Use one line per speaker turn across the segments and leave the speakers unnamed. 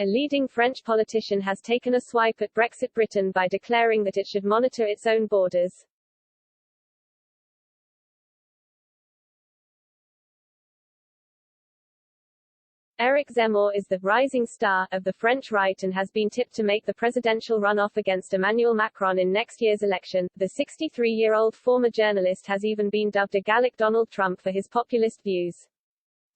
A leading French politician has taken a swipe at Brexit Britain by declaring that it should monitor its own borders. Eric Zemmour is the rising star of the French right and has been tipped to make the presidential runoff against Emmanuel Macron in next year's election. The 63-year-old former journalist has even been dubbed a Gallic Donald Trump for his populist views.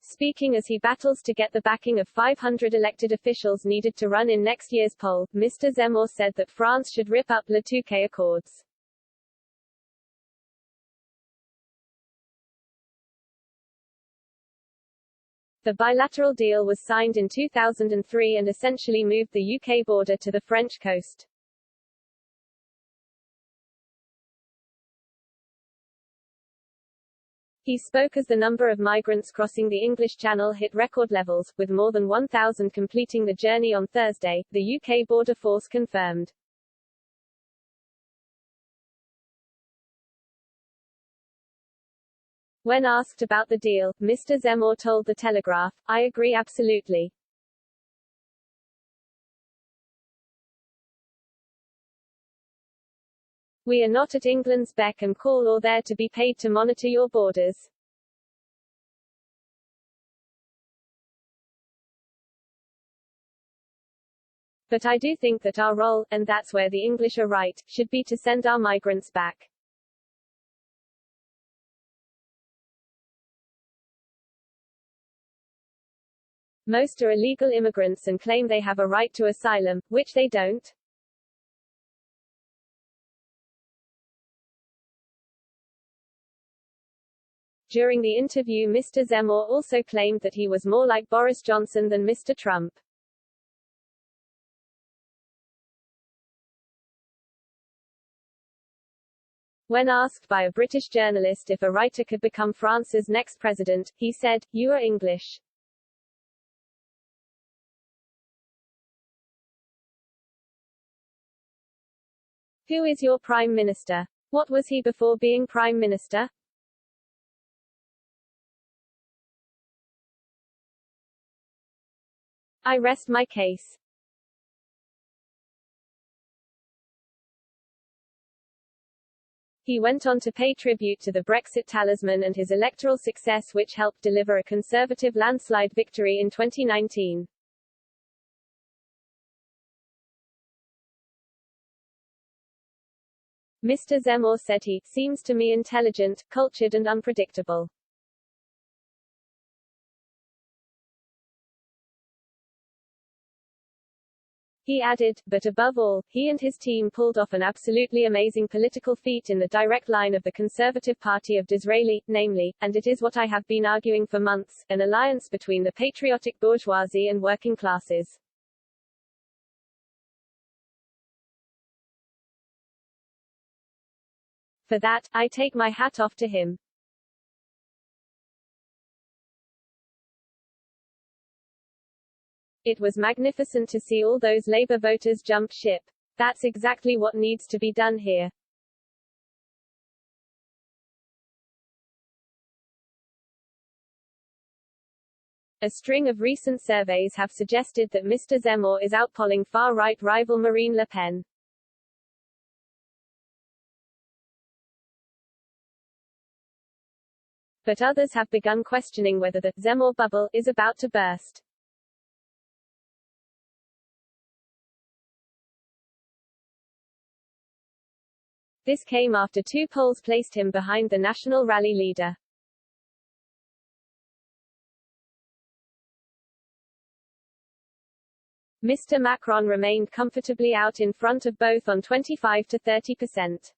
Speaking as he battles to get the backing of 500 elected officials needed to run in next year's poll, Mr. Zemmour said that France should rip up Le Touquet Accords. The bilateral deal was signed in 2003 and essentially moved the UK border to the French coast. He spoke as the number of migrants crossing the English Channel hit record levels, with more than 1,000 completing the journey on Thursday, the UK Border Force confirmed. When asked about the deal, Mr. Zemmour told The Telegraph, "I agree absolutely. We are not at England's beck and call or there to be paid to monitor your borders. But I do think that our role, and that's where the English are right, should be to send our migrants back." Most are illegal immigrants and claim they have a right to asylum, which they don't. During the interview, Mr. Zemmour also claimed that he was more like Boris Johnson than Mr. Trump. When asked by a British journalist if a writer could become France's next president, he said, "You are English. Who is your prime minister? What was he before being prime minister? I rest my case." He went on to pay tribute to the Brexit talisman and his electoral success, which helped deliver a Conservative landslide victory in 2019. Mr. Zemmour said he seems to me intelligent, cultured and unpredictable. He added, but above all, he and his team pulled off an absolutely amazing political feat in the direct line of the Conservative Party of Disraeli, namely, and it is what I have been arguing for months, an alliance between the patriotic bourgeoisie and working classes. For that, I take my hat off to him. It was magnificent to see all those Labour voters jump ship. That's exactly what needs to be done here. A string of recent surveys have suggested that Mr. Zemmour is outpolling far-right rival Marine Le Pen. But others have begun questioning whether the Zemmour bubble is about to burst. This came after two polls placed him behind the National Rally leader. Mr. Macron remained comfortably out in front of both on 25 to 30%.